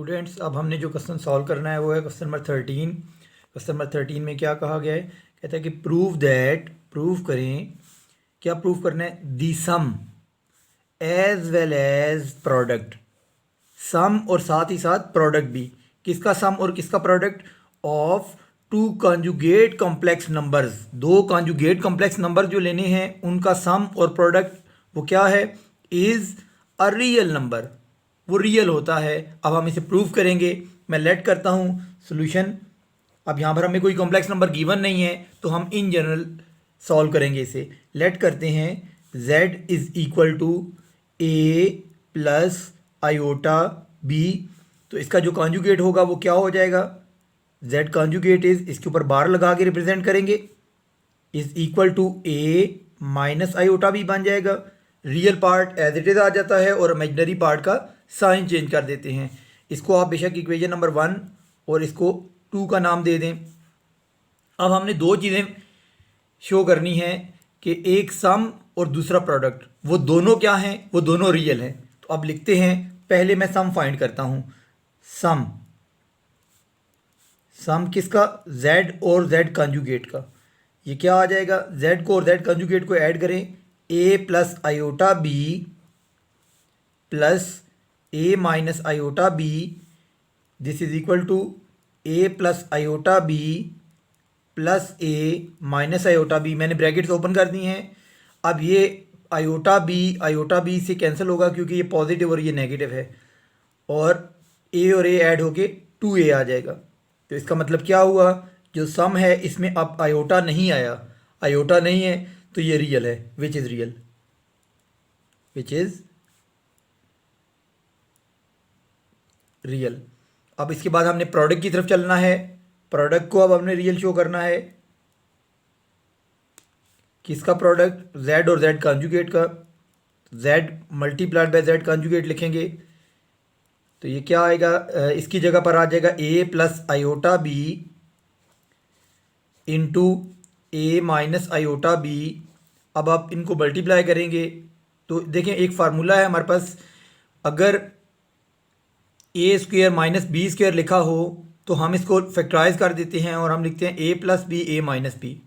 Students, अब हमने जो क्वेश्चन सॉल्व करना है वो है क्वेश्चन नंबर 13। क्वेश्चन नंबर 13 में क्या कहा गया है? कहता है कि प्रूव करें। क्या प्रूव करना है? दी सम एज वेल एज प्रोडक्ट। सम और साथ ही साथ प्रोडक्ट भी। किसका सम और किसका product? Of two conjugate complex numbers. दो कॉन्जुगेट कॉम्प्लेक्स नंबर जो लेने हैं उनका सम और प्रोडक्ट वो क्या है? Is a real number. वो रियल होता है। अब हम इसे प्रूव करेंगे। मैं लेट करता हूँ सोल्यूशन। अब यहाँ पर हमें कोई कॉम्प्लेक्स नंबर गिवन नहीं है तो हम इन जनरल सॉल्व करेंगे इसे। लेट करते हैं z is equal to a plus iota b। तो इसका जो कॉन्जुगेट होगा वो क्या हो जाएगा? z कॉन्जुगेट इज, इसके ऊपर बार लगा के रिप्रेजेंट करेंगे, is equal to a minus iota b बन जाएगा। Real part as it is आ जाता है और इमेजनरी पार्ट का साइन चेंज कर देते हैं। इसको आप बेशक इक्वेशन नंबर 1 और इसको 2 का नाम दे दें। अब हमने दो चीज़ें शो करनी है कि एक सम और दूसरा प्रोडक्ट, वो दोनों क्या हैं? वो दोनों रियल हैं। तो अब लिखते हैं, पहले मैं सम फाइंड करता हूँ। सम किसका? z और z कंजुगेट का। ये क्या आ जाएगा? z को और z कंजुगेट को ऐड करें, a plus iota b plus a minus iota b, this is equal to a plus iota b plus a minus iota b। मैंने ब्रैकेट्स ओपन कर दी हैं। अब ये आयोटा b से कैंसिल होगा क्योंकि ये पॉजिटिव और ये नेगेटिव है, और a और a ऐड होके 2a आ जाएगा। तो इसका मतलब क्या हुआ? जो सम है इसमें अब आयोटा नहीं आया। आयोटा नहीं है तो ये रियल है, विच इज़ रियल। अब इसके बाद हमने प्रोडक्ट की तरफ चलना है। प्रोडक्ट को अब हमने रियल शो करना है। किसका प्रोडक्ट? z और z कॉन्जुगेट का। z multiplied by z conjugate लिखेंगे तो ये क्या आएगा? इसकी जगह पर आ जाएगा a plus iota b into a minus iota b। अब आप इनको मल्टीप्लाई करेंगे तो देखें, एक फार्मूला है हमारे पास। अगर ए स्क्वेयर माइनस बी स्क्वेयर लिखा हो तो हम इसको फैक्टराइज कर देते हैं और हम लिखते हैं ए प्लस बी ए माइनस बी।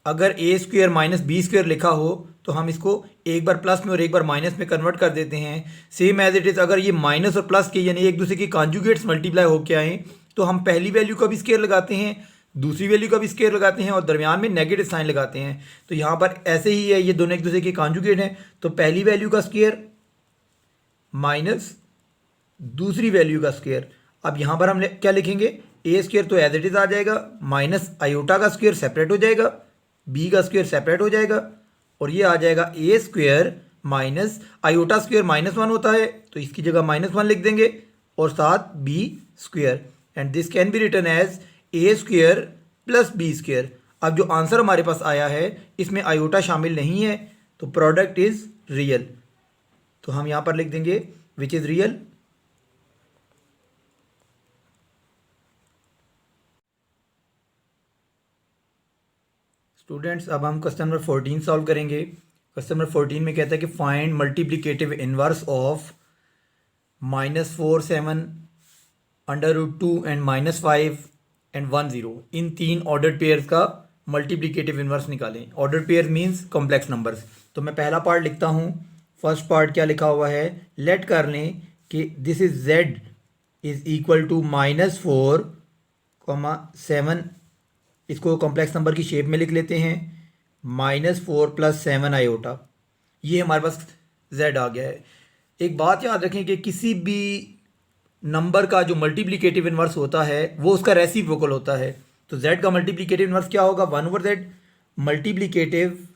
अगर ए स्क्वेयर माइनस बी स्क्वेयर लिखा हो तो हम इसको एक बार प्लस में और एक बार माइनस में कन्वर्ट कर देते हैं, सेम एज इट इज़। अगर ये माइनस और प्लस के यानी एक दूसरे के कॉन्जुगेट्स मल्टीप्लाई होके आए तो हम पहली वैल्यू का भी स्क्वेयर लगाते हैं, दूसरी वैल्यू का भी स्क्वेयर लगाते हैं और दरमियान में नेगेटिव साइन लगाते हैं। तो यहाँ पर ऐसे ही है, ये दोनों एक दूसरे के कॉन्जुगेट हैं तो पहली वैल्यू का स्क्वेयर माइनस दूसरी वैल्यू का स्क्वेयर। अब यहाँ पर हम क्या लिखेंगे? ए स्क्वेयर तो एज इट इज़ आ जाएगा, माइनस आयोटा का स्क्वेयर सेपरेट हो जाएगा, बी का स्क्वेयर सेपरेट हो जाएगा, और ये आ जाएगा ए स्क्वेयर माइनस आयोटा स्क्वेयर -1 होता है तो इसकी जगह -1 लिख देंगे और साथ b square, and this can be written as a square plus b square. अब जो आंसर हमारे पास आया है इसमें आयोटा शामिल नहीं है तो प्रोडक्ट इज रियल। तो हम यहाँ पर लिख देंगे विच इज़ रियल। स्टूडेंट्स, अब हम क्वेश्चन नंबर 14 सॉल्व करेंगे। क्वेश्चन नंबर 14 में कहता है कि find multiplicative inverse of -4 7 √2 and -5 and 1 0। इन तीन ऑर्डर्ड पेयर्स का मल्टीप्लिकेटिव इनवर्स निकालें। Ordered pair means complex numbers. तो मैं पहला पार्ट लिखता हूँ। फर्स्ट पार्ट क्या लिखा हुआ है? लेट कर लें कि this is z is equal to -4 7, इसको कॉम्प्लेक्स नंबर की शेप में लिख लेते हैं, -4 + 7 आयोटा। ये हमारे पास z आ गया है। एक बात याद रखें कि किसी भी नंबर का जो मल्टीप्लिकेटिव इनवर्स होता है वो उसका रेसिप्रोकल होता है। तो z का मल्टीप्लिकेटिव इनवर्स क्या होगा? 1/z। Multiplicative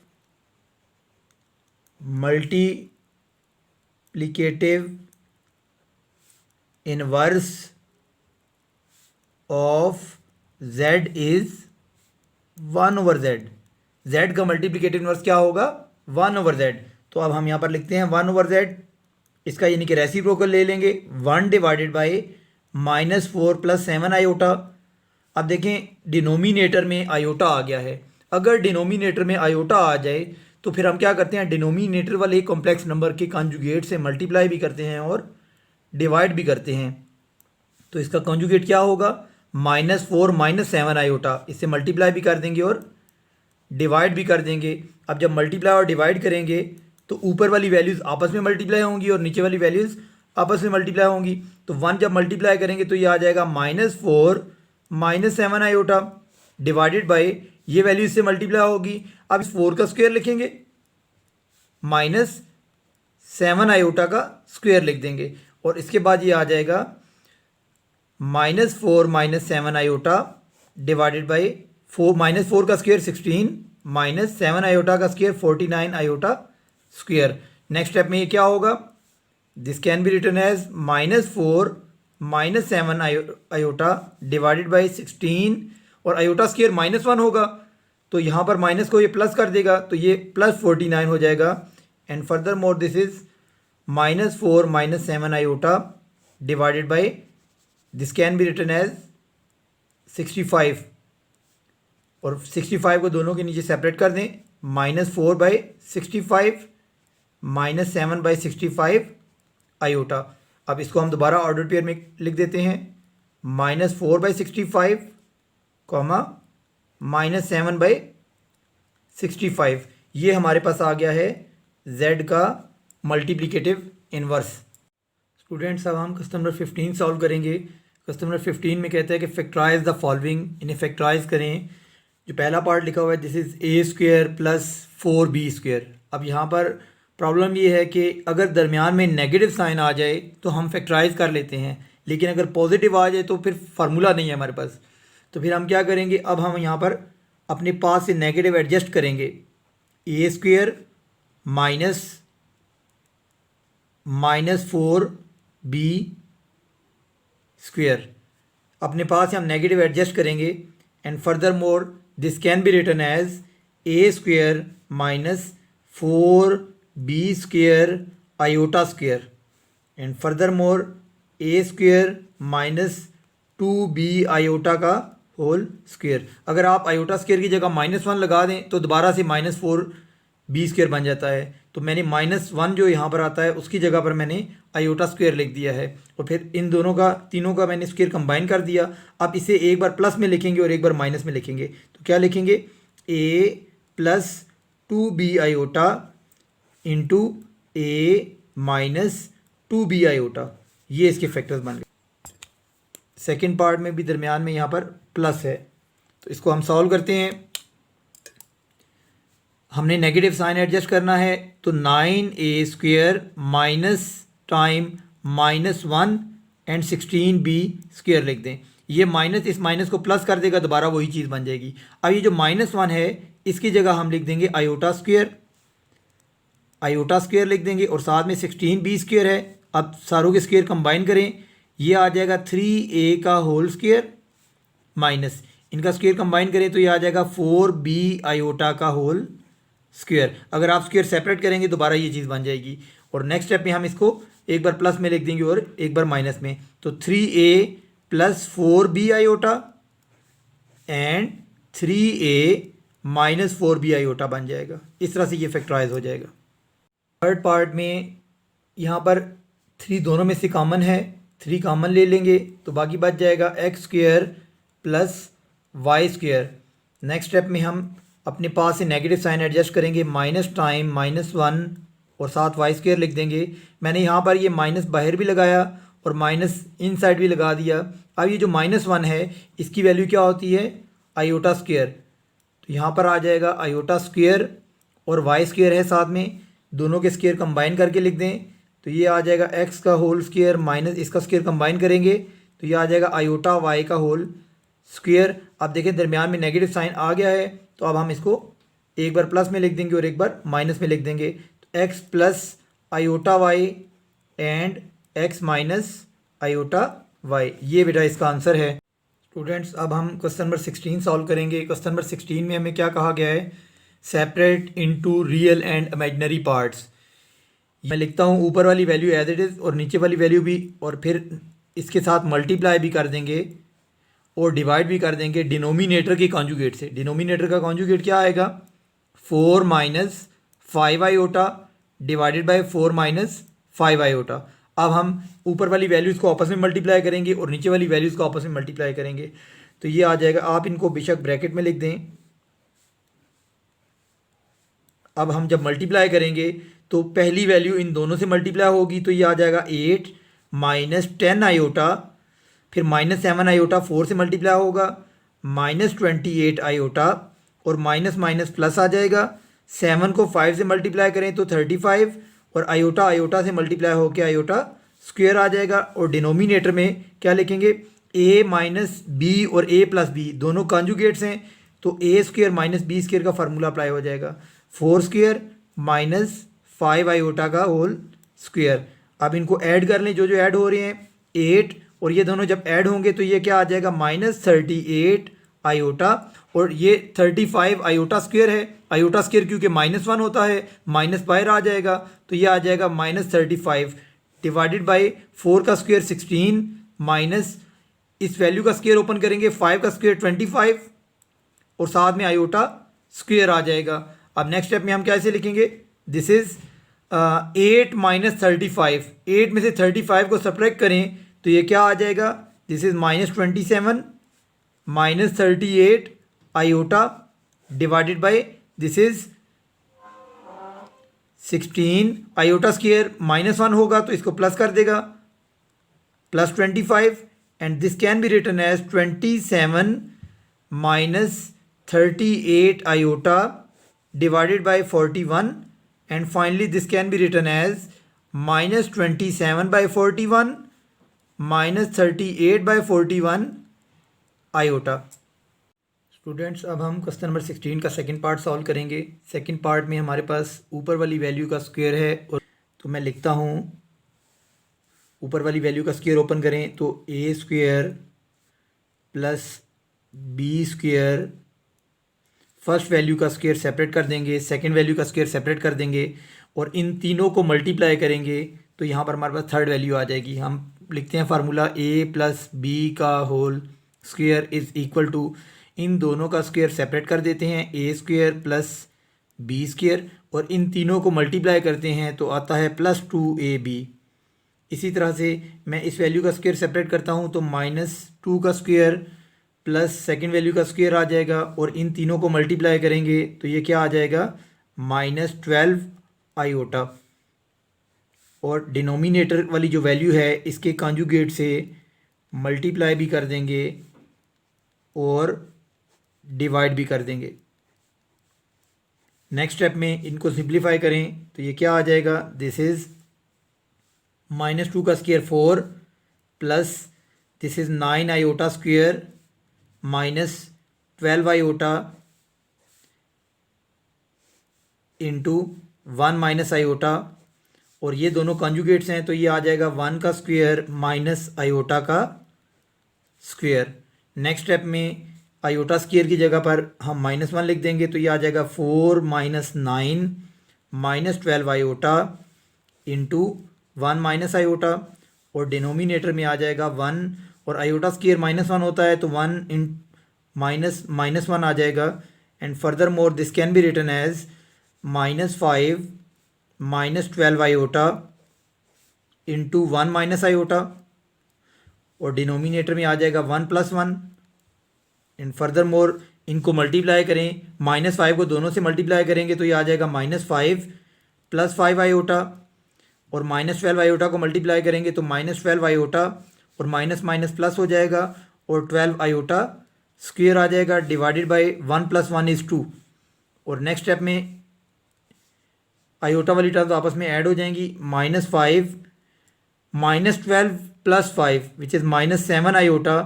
inverse of z is 1/z। z का मल्टीप्लिकेटिव इनवर्स क्या होगा? 1/z। तो अब हम यहाँ पर लिखते हैं 1/z, इसका यानी कि रेसिप्रोकल ले लेंगे 1 डिवाइडेड बाई -4 + 7 आयोटा। अब देखें डिनोमिनेटर में आयोटा आ गया है। अगर डिनोमिनेटर में आयोटा आ जाए तो फिर हम क्या करते हैं? डिनोमिनेटर वाले कॉम्प्लेक्स नंबर के कॉन्जुगेट से मल्टीप्लाई भी करते हैं और डिवाइड भी करते हैं, तो इसका कॉन्जुगेट क्या होगा, -4 -7 आयोटा, इससे मल्टीप्लाई भी कर देंगे और डिवाइड भी कर देंगे। अब जब मल्टीप्लाई और डिवाइड करेंगे तो ऊपर वाली वैल्यूज़ आपस में मल्टीप्लाई होंगी और नीचे वाली वैल्यूज़ आपस में मल्टीप्लाई होंगी। तो 1 जब मल्टीप्लाई करेंगे तो ये आ जाएगा -4 -7 आयोटा डिवाइडेड बाय, ये वैल्यू इससे मल्टीप्लाई होगी। अब इस 4 का स्क्वायर लिखेंगे, -7 आयोटा का स्क्वायर लिख देंगे और इसके बाद ये आ जाएगा -4 -7 आयोटा डिवाइडेड बाई 4, -4 का स्क्वायर 16 -7 आयोटा का square 49 iota square. Next step में ये क्या होगा, this can be written as -4 -7 iota divided by 16 और आयोटा स्क्वायर -1 होगा तो यहाँ पर माइनस को ये प्लस कर देगा तो ये +49 हो जाएगा। And furthermore this is -4 -7 iota divided by, this can be written as 65 और 65 को दोनों के नीचे सेपरेट कर दें, -4/65 -7/65 आयोटा। अब इसको हम दोबारा ऑर्डर पेयर में लिख देते हैं, -4/65 -7/65। ये हमारे पास आ गया है z का मल्टीप्लिकेटिव इन्वर्स। स्टूडेंट्स अब हम क्वेश्चन नंबर 15 सॉल्व करेंगे। क्वेश्चन नंबर 15 में कहता है कि फैक्टराइज द फॉलोइंग, इन्हें फैक्टराइज करें। जो पहला पार्ट लिखा हुआ है दिस इज़ a² + 4b²। अब यहाँ पर प्रॉब्लम ये है कि अगर दरमियान में नेगेटिव साइन आ जाए तो हम फैक्टराइज कर लेते हैं, लेकिन अगर पॉजिटिव आ जाए तो फिर फार्मूला नहीं है हमारे पास। तो फिर हम क्या करेंगे, अब हम यहाँ पर अपने पास से नेगेटिव एडजस्ट करेंगे, a² -4b² अपने पास से हम नेगेटिव एडजस्ट करेंगे। And furthermore this can be written as a² -4b² iota square. And furthermore a² -2b iota का होल स्क्वायर। अगर आप आयोटा स्क्वायर की जगह -1 लगा दें तो दोबारा से -4b² बन जाता है। तो मैंने -1 जो यहाँ पर आता है उसकी जगह पर मैंने आयोटा स्क्वायर लिख दिया है और फिर इन दोनों का, तीनों का मैंने स्क्वायर कंबाइन कर दिया। अब इसे एक बार प्लस में लिखेंगे और एक बार माइनस में लिखेंगे। तो क्या लिखेंगे, a + 2b iota into a - 2b iota, ये इसके फैक्टर्स बन गए। सेकेंड पार्ट में भी दरमियान में यहाँ पर प्लस है तो इसको हम सॉल्व करते हैं। हमने नेगेटिव साइन एडजस्ट करना है तो 9a² minus time -1 and 16b² लिख दें। ये माइनस इस माइनस को प्लस कर देगा, दोबारा वही चीज़ बन जाएगी। अब ये जो -1 है इसकी जगह हम लिख देंगे आयोटा स्क्वायर लिख देंगे और साथ में 16b² है। अब सारों के स्क्वायर कंबाइन करें, ये आ जाएगा 3a का होल स्क्वायर माइनस इनका स्क्वायर कंबाइन करें तो ये आ जाएगा 4b आयोटा का होल स्क्वायर। अगर आप स्क्वायर सेपरेट करेंगे दोबारा ये चीज़ बन जाएगी। और नेक्स्ट स्टेप में हम इसको एक बार प्लस में लिख देंगे और एक बार माइनस में, तो 3a + 4b iota and 3a - 4b iota बन जाएगा। इस तरह से ये फैक्टराइज हो जाएगा। थर्ड पार्ट में यहाँ पर 3 दोनों में से कॉमन है, 3 कॉमन ले लेंगे तो बाकी बच जाएगा x² + y²। नेक्स्ट स्टेप में हम अपने पास से नेगेटिव साइन एडजस्ट करेंगे, माइनस टाइम -1 और साथ y² लिख देंगे। मैंने यहाँ पर ये माइनस बाहर भी लगाया और माइनस इन साइड भी लगा दिया। अब ये जो -1 है इसकी वैल्यू क्या होती है, आयोटा स्क्वायर। तो यहाँ पर आ जाएगा आयोटा स्क्वायर और y² है साथ में, दोनों के स्क्वायर कंबाइन करके लिख दें तो ये आ जाएगा x का होल स्क्वायर माइनस इसका स्क्वायर कंबाइन करेंगे तो ये आ जाएगा आयोटा y का होल स्क्वायर। अब देखें दरमियान में नेगेटिव साइन आ गया है तो अब हम इसको एक बार प्लस में लिख देंगे और एक बार माइनस में लिख देंगे। तो x + iota y and x - iota y, ये बेटा इसका आंसर है। स्टूडेंट्स अब हम क्वेश्चन नंबर 16 सॉल्व करेंगे। क्वेश्चन नंबर 16 में हमें क्या कहा गया है, separate into real and imaginary parts. मैं लिखता हूँ ऊपर वाली वैल्यू एज इट इज़ और नीचे वाली वैल्यू भी, और फिर इसके साथ मल्टीप्लाई भी कर देंगे और डिवाइड भी कर देंगे डिनोमिनेटर के कॉन्जुगेट से। डिनोमिनेटर का कॉन्जुगेट क्या आएगा, 4 - 5 आयोटा डिवाइडेड बाय 4 - 5 आयोटा। अब हम ऊपर वाली वैल्यूज़ को आपस में मल्टीप्लाई करेंगे और नीचे वाली वैल्यूज़ को आपस में मल्टीप्लाई करेंगे। तो ये आ जाएगा, आप इनको बेशक ब्रैकेट में लिख दें। अब हम जब मल्टीप्लाई करेंगे तो पहली वैल्यू इन दोनों से मल्टीप्लाई होगी, तो ये आ जाएगा 8 माइनस 10 आयोटा, फिर माइनस 7 आयोटा 4 से मल्टीप्लाई होगा, माइनस 28 आयोटा, और माइनस माइनस प्लस आ जाएगा। 7 को 5 से मल्टीप्लाई करें तो 35, और आयोटा आयोटा से मल्टीप्लाई होकर आयोटा स्क्वायर आ जाएगा। और डिनोमिनेटर में क्या लिखेंगे, a माइनस बी और a प्लस बी दोनों कॉन्जुगेट्स हैं, तो a square minus b square का फार्मूला अप्लाई हो जाएगा, 4 स्क्वायर माइनस 5 आयोटा का होल स्क्वायर। अब इनको ऐड कर लें, जो जो ऐड हो रहे हैं 8, और ये दोनों जब ऐड होंगे तो ये क्या आ जाएगा, माइनस 38 आयोटा, और ये 35 आयोटा स्क्वायर है। आयोटा स्क्वायर क्योंकि -1 होता है, माइनस बाहर आ जाएगा, तो ये आ जाएगा माइनस 35 डिवाइडेड बाई 4 का स्क्वायर 16 माइनस इस वैल्यू का स्क्वायर ओपन करेंगे 5 का स्क्वायर 25, और साथ में आयोटा स्क्वायर आ जाएगा। अब नेक्स्ट स्टेप में हम कैसे लिखेंगे, दिस इज 8 माइनस 35, 8 में से 35 को सब्ट्रैक्ट करें तो ये क्या आ जाएगा, this is minus 27 minus 38 iota divided by this is 16, iota square -1 होगा तो इसको प्लस कर देगा, plus 25, and this can be written as 27 minus 38 iota divided by 41, and finally this can be written as minus 27 by 41 minus 38 by 41 iota. Students, अब हम question number 16 का second part solve करेंगे। Second part में हमारे पास ऊपर वाली value का square है, और तो मैं लिखता हूँ, ऊपर वाली वैल्यू का स्क्वायर ओपन करें तो a square plus b square, first value का स्क्वायर सेपरेट कर देंगे, सेकंड वैल्यू का स्क्वायर सेपरेट कर देंगे, और इन तीनों को मल्टीप्लाई करेंगे तो यहाँ पर हमारे पास थर्ड वैल्यू आ जाएगी। हम लिखते हैं फार्मूला a प्लस बी का whole square is equal to, इन दोनों का स्क्वायर सेपरेट कर देते हैं, a square plus b square, और इन तीनों को मल्टीप्लाई करते हैं तो आता है प्लस 2ab। इसी तरह से मैं इस वैल्यू का स्क्वायर सेपरेट करता हूँ तो -2 का स्क्वायर प्लस सेकेंड वैल्यू का स्क्वायर आ जाएगा, और इन तीनों को मल्टीप्लाई करेंगे तो ये क्या आ जाएगा, -12 आयोटा, और डिनोमिनेटर वाली जो वैल्यू है इसके कॉन्जुगेट से मल्टीप्लाई भी कर देंगे और डिवाइड भी कर देंगे। नेक्स्ट स्टेप में इनको सिंप्लीफाई करें तो ये क्या आ जाएगा, दिस इज़ -2 का square 4 plus this is 9 iota square minus 12 iota into 1 minus iota, और ये दोनों कॉन्जुगेट्स हैं तो ये आ जाएगा 1 का स्क्वायर माइनस आयोटा का स्क्वायर। नेक्स्ट स्टेप में आयोटा स्क्वायर की जगह पर हम -1 लिख देंगे तो ये आ जाएगा 4 minus 9 minus 12 iota into 1 minus iota, और डिनोमिनेटर में आ जाएगा 1, और आयोटा स्क्वायर -1 होता है तो 1 इन -1 आ जाएगा, and furthermore this can be written as -5 minus 12 iota into 1 minus iota, और डिनोमिनेटर में आ जाएगा 1 प्लस 1, एंड फर्दर मोर इनको मल्टीप्लाई करें, -5 को दोनों से मल्टीप्लाई करेंगे तो ये आ जाएगा -5 प्लस 5 आयोटा, और -12 आयोटा को मल्टीप्लाई करेंगे तो -12 आयोटा, और माइनस माइनस प्लस हो जाएगा, और 12 आयोटा स्क्वायर आ जाएगा डिवाइडेड बाई 1 प्लस 1 इज़ 2, और नेक्स्ट स्टेप में आयोटा वाली टर्म्स आपस में ऐड हो जाएंगी, -5 -12 प्लस 5 विच इज़ -7 आयोटा,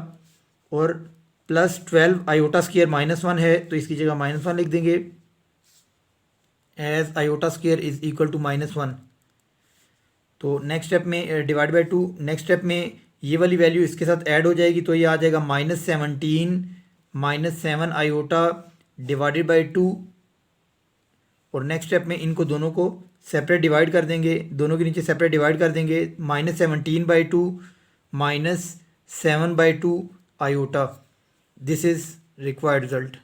और प्लस 12 आयोटा स्क्वायर -1 है तो इसकी जगह -1 लिख देंगे, as iota square is equal to -1। तो नेक्स्ट स्टेप में डिवाइड बाई 2, नेक्स्ट स्टेप में ये वाली वैल्यू इसके साथ ऐड हो जाएगी तो ये आ जाएगा -17 -7 आयोटा डिवाइडेड बाई 2, और नेक्स्ट स्टेप में इनको दोनों को सेपरेट डिवाइड कर देंगे, दोनों के नीचे सेपरेट डिवाइड कर देंगे, -17/2 -7/2 iota. This is required result.